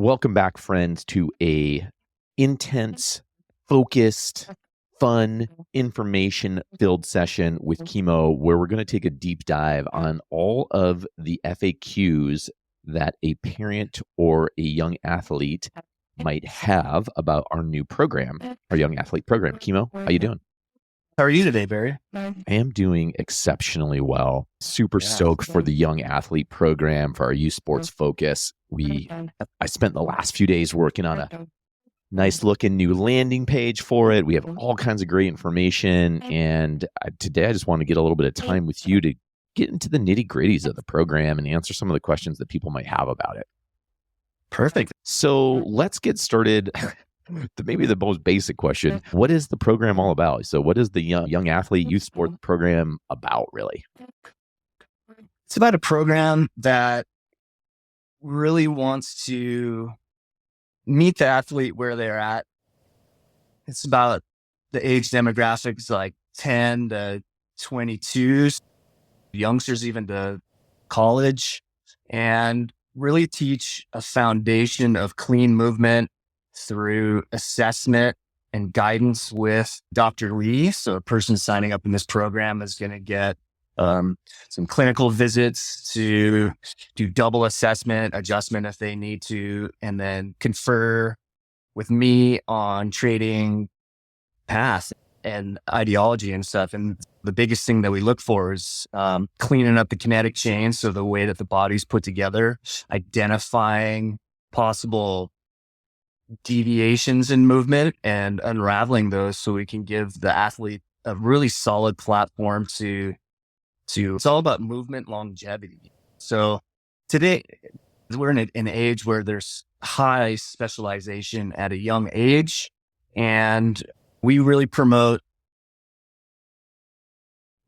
Welcome back, friends, to a intense, focused, fun, information-filled session with Kimo, where we're going to take a deep dive on all of the FAQs that a parent or a young athlete might have about our new program, our young athlete program. Kimo, how you doing? How are you today, Barry? I am doing exceptionally well. Super stoked for the young athlete program, for our youth sports focus. I spent the last few days working on a nice looking new landing page for it. We have all kinds of great information. And today I just want to get a little bit of time with you to get into the nitty gritties of the program and answer some of the questions that people might have about it. Perfect. So let's get started. Maybe the most basic question: what is the program all about? So, what is the young athlete youth sport program about, really? It's about a program that really wants to meet the athlete where they're at. It's about the age demographics like 10 to 22, youngsters even to college, and really teach a foundation of clean movement through assessment and guidance with Dr. Lee. So a person signing up in this program is going to get some clinical visits to do double assessment, adjustment if they need to, and then confer with me on training path and ideology and stuff. And the biggest thing that we look for is cleaning up the kinetic chain. So the way that the body's put together, identifying possible deviations in movement and unraveling those so we can give the athlete a really solid platform to it's all about movement longevity. So today we're in an age where there's high specialization at a young age, and we really promote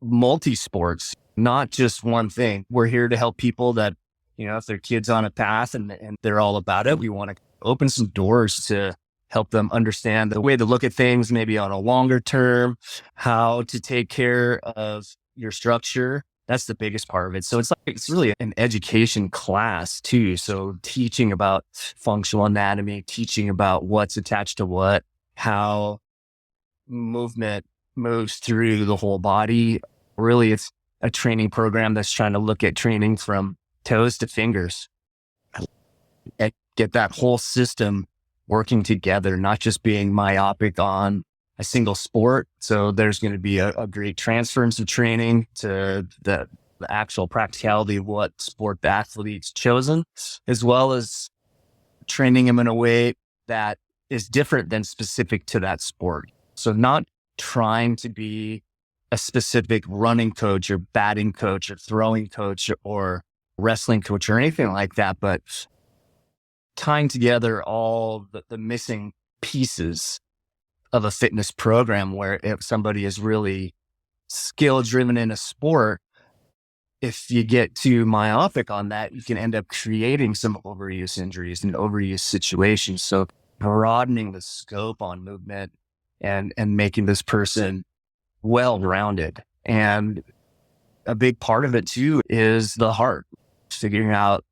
multi-sports, not just one thing. We're here to help people that, if their kid's on a path and they're all about it, we want to open some doors to help them understand the way to look at things, maybe on a longer term, how to take care of your structure. That's the biggest part of it. So it's really an education class too. So teaching about functional anatomy, teaching about what's attached to what, how movement moves through the whole body. Really, it's a training program that's trying to look at training from toes to fingers and get that whole system working together, not just being myopic on a single sport. So there's going to be a great transference of training to the actual practicality of what sport the athlete's chosen, as well as training them in a way that is different than specific to that sport. So not trying to be a specific running coach or batting coach or throwing coach or wrestling coach or anything like that, but tying together all the missing pieces of a fitness program where if somebody is really skill driven in a sport, if you get too myopic on that, you can end up creating some overuse injuries and overuse situations. So broadening the scope on movement and making this person well-rounded. And a big part of it too is the heart, figuring out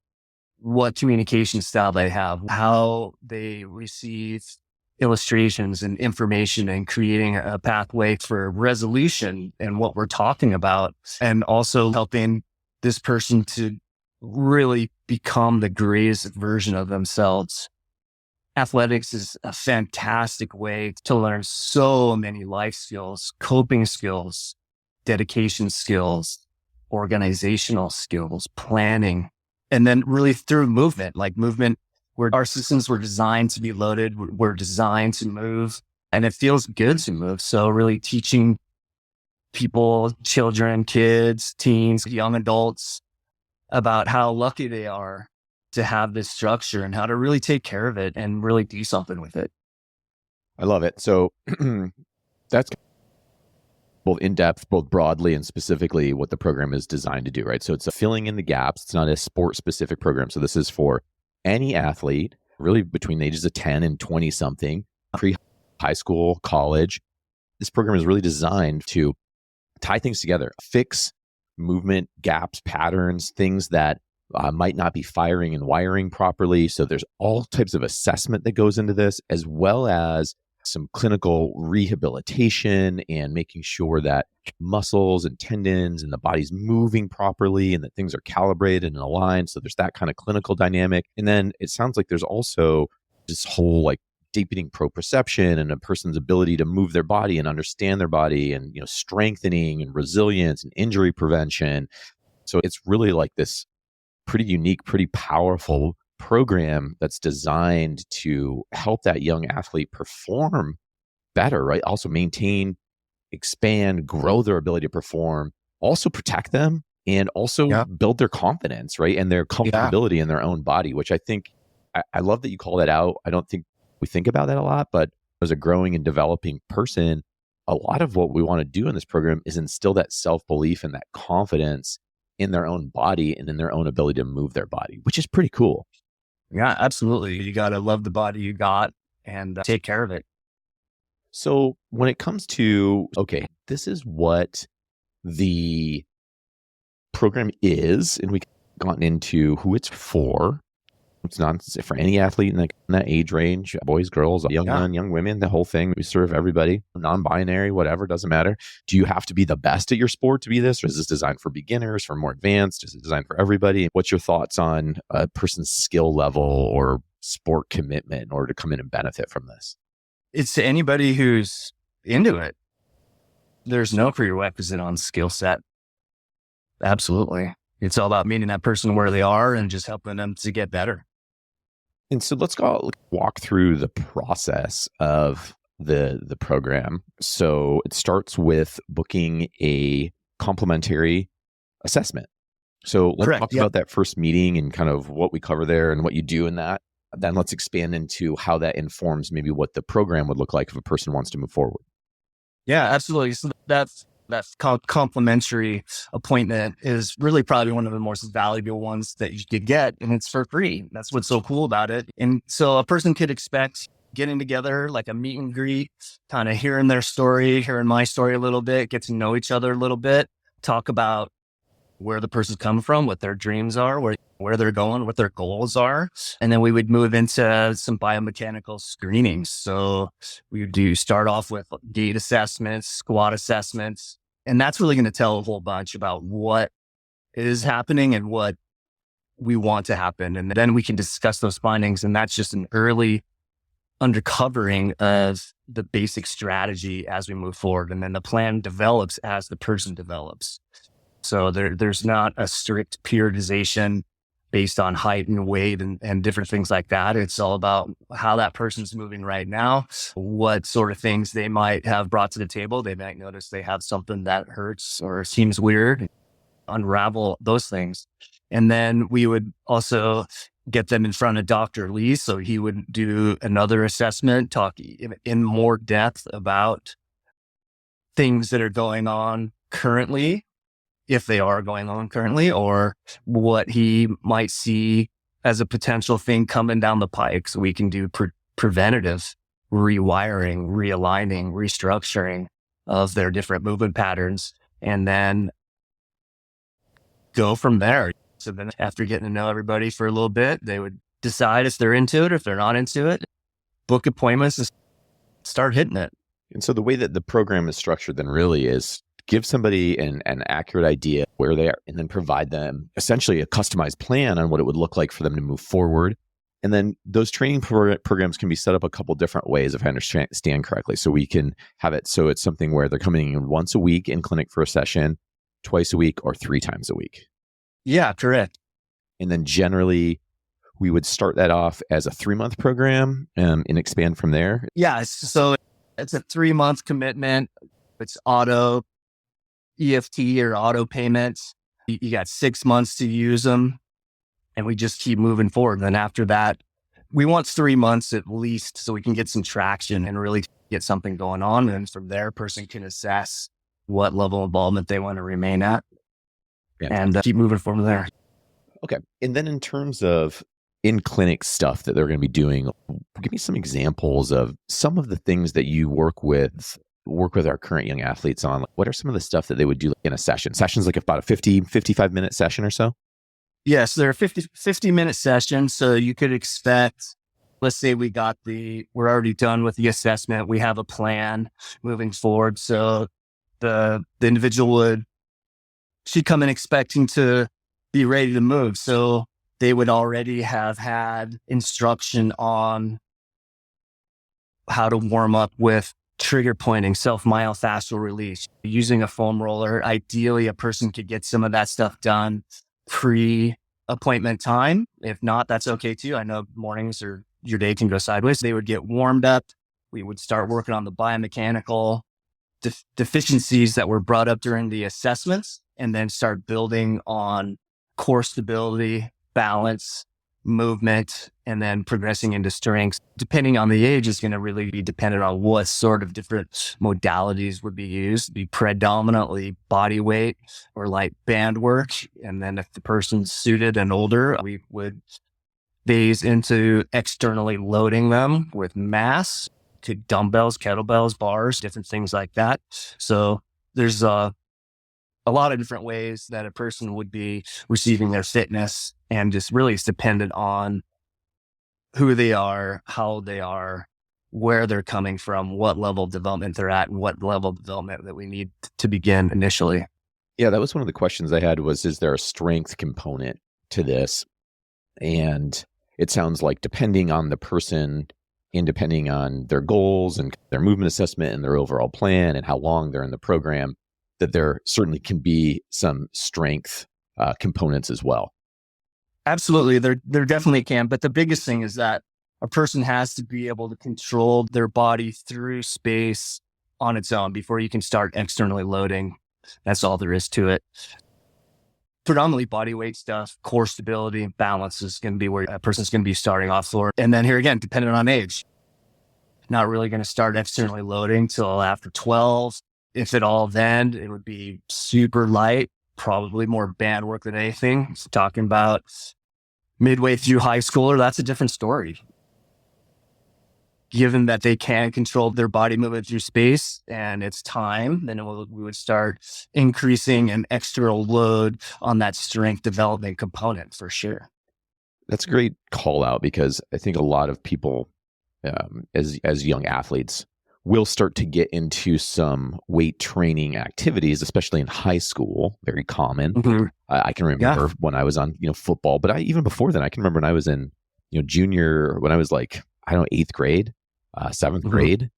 what communication style they have, how they receive illustrations and information, and creating a pathway for resolution and what we're talking about, and also helping this person to really become the greatest version of themselves. Athletics is a fantastic way to learn so many life skills, coping skills, dedication skills, organizational skills, planning, and then really through movement, where our systems were designed to be loaded, we're designed to move, and it feels good to move. So really teaching people, children, kids, teens, young adults about how lucky they are to have this structure and how to really take care of it and really do something with it. I love it. So that's both in depth, both broadly and specifically what the program is designed to do, right? So it's filling in the gaps. It's not a sport specific program. So this is for any athlete, really between the ages of 10 and 20 something, pre-high school, college. This program is really designed to tie things together, fix movement gaps, patterns, things that might not be firing and wiring properly. So there's all types of assessment that goes into this, as well as some clinical rehabilitation and making sure that muscles and tendons and the body's moving properly and that things are calibrated and aligned. So there's that kind of clinical dynamic. And then it sounds like there's also this whole like deepening proprioception and a person's ability to move their body and understand their body, and strengthening and resilience and injury prevention. So it's really like this pretty unique, pretty powerful program that's designed to help that young athlete perform better, right? Also maintain, expand, grow their ability to perform, also protect them, and also build their confidence, right? And their comfortability in their own body, which I think, I love that you call that out. I don't think we think about that a lot, but as a growing and developing person, a lot of what we want to do in this program is instill that self-belief and that confidence in their own body and in their own ability to move their body, which is pretty cool. Yeah, absolutely. You got to love the body you got and take care of it. So when it comes to, okay, this is what the program is, and we've gotten into who it's for. It's not for any athlete in that age range, boys, girls, young men, young women, the whole thing. We serve everybody, non-binary, whatever, doesn't matter. Do you have to be the best at your sport to be this? Or is this designed for beginners, for more advanced? Is it designed for everybody? What's your thoughts on a person's skill level or sport commitment in order to come in and benefit from this? It's to anybody who's into it. There's no prerequisite on skill set. Absolutely. It's all about meeting that person where they are and just helping them to get better. And so let's walk through the process of the program. So it starts with booking a complimentary assessment. So let's talk about that first meeting and kind of what we cover there and what you do in that. Then let's expand into how that informs maybe what the program would look like if a person wants to move forward. Yeah, absolutely. So that's complimentary appointment is really probably one of the most valuable ones that you could get, and it's for free. That's what's so cool about it. And so a person could expect getting together like a meet and greet, kind of hearing their story, hearing my story a little bit, get to know each other a little bit, talk about where the person's coming from, what their dreams are, where they're going, what their goals are. And then we would move into some biomechanical screenings. So we would start off with gait assessments, squat assessments. And that's really going to tell a whole bunch about what is happening and what we want to happen. And then we can discuss those findings. And that's just an early undercovering of the basic strategy as we move forward. And then the plan develops as the person develops. So there's not a strict periodization based on height and weight and different things like that. It's all about how that person's moving right now, what sort of things they might have brought to the table. They might notice they have something that hurts or seems weird, unravel those things. And then we would also get them in front of Dr. Lee. So he would do another assessment, talk in more depth about things that are going on currently, if they are going on currently, or what he might see as a potential thing coming down the pike. So we can do preventative rewiring, realigning, restructuring of their different movement patterns, and then go from there. So then after getting to know everybody for a little bit, they would decide if they're into it, or if they're not into it, book appointments and start hitting it. And so the way that the program is structured then really is give somebody an accurate idea where they are, and then provide them essentially a customized plan on what it would look like for them to move forward. And then those training programs can be set up a couple different ways, if I understand correctly. So we can have it so it's something where they're coming in once a week in clinic for a session, twice a week, or 3 times a week. Yeah, correct. And then generally we would start that off as a 3-month program and expand from there. Yeah. So it's a 3-month commitment. It's auto EFT or auto payments. You got 6 months to use them, and we just keep moving forward. And then after that, we want 3 months at least so we can get some traction and really get something going on. And from there, a person can assess what level of involvement they want to remain at and keep moving from there. Okay. And then in terms of in-clinic stuff that they're going to be doing, give me some examples of some of the things that you work with our current young athletes on. What are some of the stuff that they would do in a session? Sessions like about a 55-minute session or so? Yes, they're 50-minute sessions. So you could expect, let's say we're already done with the assessment. We have a plan moving forward. So the individual she'd come in expecting to be ready to move. So they would already have had instruction on how to warm up with trigger pointing, self-myofascial release, using a foam roller. Ideally, a person could get some of that stuff done pre-appointment time. If not, that's okay too. I know mornings or your day can go sideways. They would get warmed up. We would start working on the biomechanical deficiencies that were brought up during the assessments, and then start building on core stability, balance, movement, and then progressing into strengths. Depending on the age is going to really be dependent on what sort of different modalities would be used. Be predominantly body weight or light band work. And then if the person's suited and older, we would phase into externally loading them with mass to dumbbells, kettlebells, bars, different things like that. So there's a lot of different ways that a person would be receiving their fitness, and just really it's dependent on who they are, how they are, where they're coming from, what level of development they're at, and what level of development that we need to begin initially. Yeah, that was one of the questions I had was, is there a strength component to this? And it sounds like depending on the person and depending on their goals and their movement assessment and their overall plan and how long they're in the program, that there certainly can be some strength components as well. Absolutely. There definitely can. But the biggest thing is that a person has to be able to control their body through space on its own before you can start externally loading. That's all there is to it. Predominantly body weight stuff, core stability, balance is going to be where a person's going to be starting off for. And then here again, depending on age, not really going to start externally loading till after 12. If at all, then it would be super light, probably more band work than anything. So talking about midway through high schooler, that's a different story. Given that they can control their body movement through space and it's time, then we would start increasing an external load on that strength development component for sure. That's a great call out, because I think a lot of people, as young athletes, will start to get into some weight training activities, especially in high school. Very common. Mm-hmm. I can remember when I was on, football, but even before then, I can remember when I was in, junior, when I was like, I don't know, 8th grade, 7th grade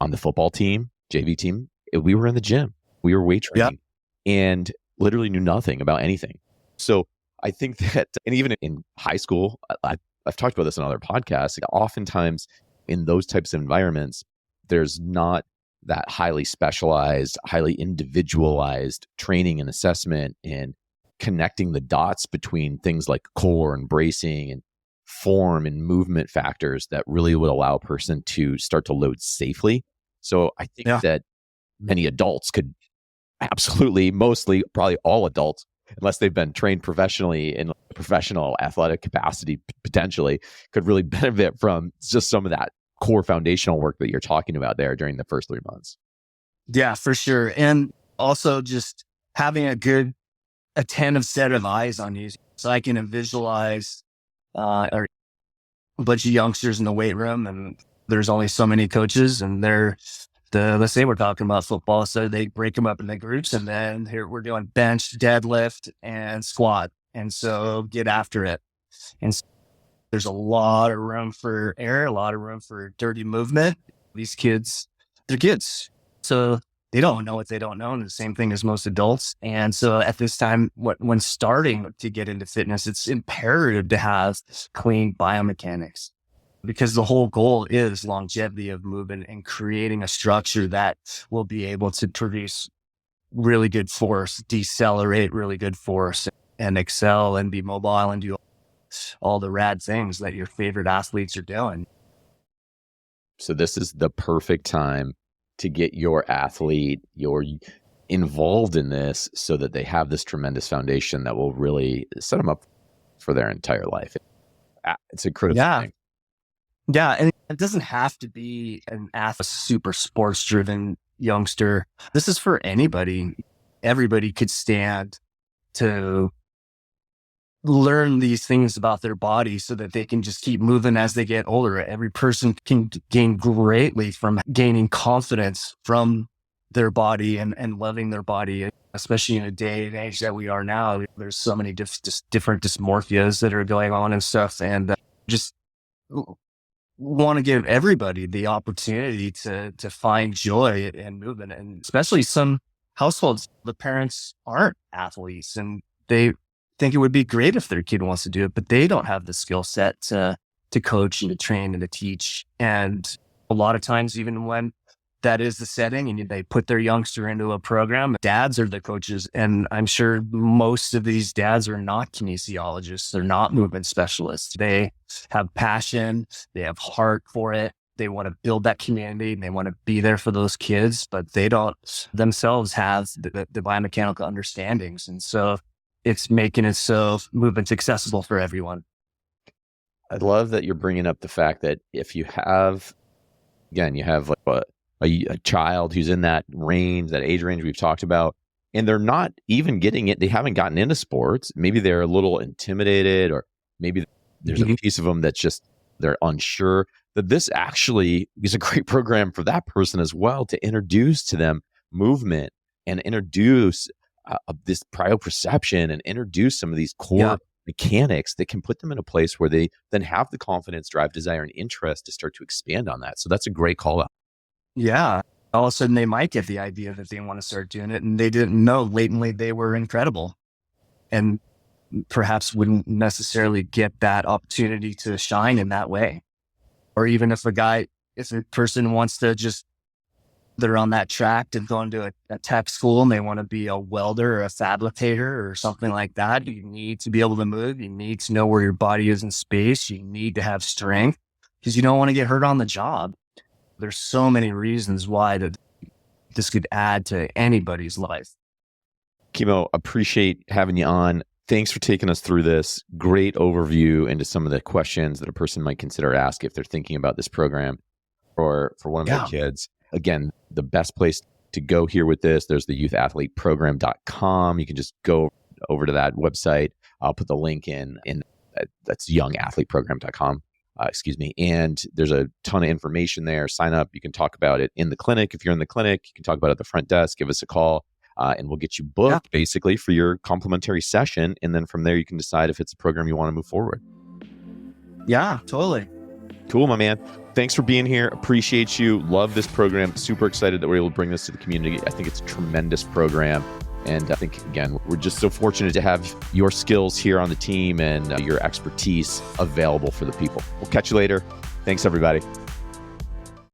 on the football team, JV team. We were in the gym. We were weight training and literally knew nothing about anything. So I think that, and even in high school, I've talked about this on other podcasts, like oftentimes in those types of environments, there's not that highly specialized, highly individualized training and assessment and connecting the dots between things like core and bracing and form and movement factors that really would allow a person to start to load safely. So I think that many adults could absolutely, mostly, probably all adults, unless they've been trained professionally in a professional athletic capacity, potentially could really benefit from just some of that core foundational work that you're talking about there during the first 3 months. Yeah, for sure. And also just having a good attentive set of eyes on you. So I can visualize a bunch of youngsters in the weight room, and there's only so many coaches, and let's say we're talking about football. So they break them up into groups, and then here we're doing bench, deadlift, and squat. And so get after it. And so there's a lot of room for error, a lot of room for dirty movement. These kids, they're kids. So they don't know what they don't know. And the same thing as most adults. And so at this time, when starting to get into fitness, it's imperative to have clean biomechanics, because the whole goal is longevity of movement and creating a structure that will be able to produce really good force, decelerate really good force, and excel and be mobile and do all the rad things that your favorite athletes are doing. So this is the perfect time to get your athlete, involved in this, so that they have this tremendous foundation that will really set them up for their entire life. It's a critical thing. Yeah, and it doesn't have to be a super sports-driven youngster. This is for anybody. Everybody could stand to learn these things about their body so that they can just keep moving as they get older. Every person can gain greatly from gaining confidence from their body and loving their body, especially in a day and age that we are now. There's so many different dysmorphias that are going on and stuff. And just want to give everybody the opportunity to find joy in movement. And especially some households, the parents aren't athletes and they think it would be great if their kid wants to do it, but they don't have the skill set to coach and to train and to teach. And a lot of times, even when that is the setting and they put their youngster into a program, dads are the coaches. And I'm sure most of these dads are not kinesiologists. They're not movement specialists. They have passion. They have heart for it. They want to build that community and they want to be there for those kids, but they don't themselves have the biomechanical understandings. And so it's making it so movement's accessible for everyone. I love that you're bringing up the fact that if you have, again, you have like a child who's in that range, that age range we've talked about, and they're not even getting it, they haven't gotten into sports. Maybe they're a little intimidated, or maybe there's a piece of them that's just, they're unsure, that this actually is a great program for that person as well, to introduce to them movement and introduce this proprioception and introduce some of these core mechanics that can put them in a place where they then have the confidence, drive, desire, and interest to start to expand on that. So that's a great call out. Yeah. All of a sudden they might get the idea that they want to start doing it and they didn't know latently they were incredible and perhaps wouldn't necessarily get that opportunity to shine in that way. Or even if a person wants to just, they're on that track to go into a tech school and they want to be a welder or a fabricator or something like that. You need to be able to move. You need to know where your body is in space. You need to have strength because you don't want to get hurt on the job. There's so many reasons why this could add to anybody's life. Kimo, appreciate having you on. Thanks for taking us through this great overview into some of the questions that a person might consider ask if they're thinking about this program or for one of their kids. Again, the best place to go here with this, there's the youthathleteprogram.com. You can just go over to that website. I'll put the link in that's youngathleteprogram.com. And there's a ton of information there. Sign up. You can talk about it in the clinic. If you're in the clinic, you can talk about it at the front desk. Give us a call and we'll get you booked basically for your complimentary session. And then from there, you can decide if it's a program you want to move forward. Yeah, totally. Cool, my man. Thanks for being here. Appreciate you. Love this program. Super excited that we're able to bring this to the community. I think it's a tremendous program. And I think, again, we're just so fortunate to have your skills here on the team and your expertise available for the people. We'll catch you later. Thanks, everybody.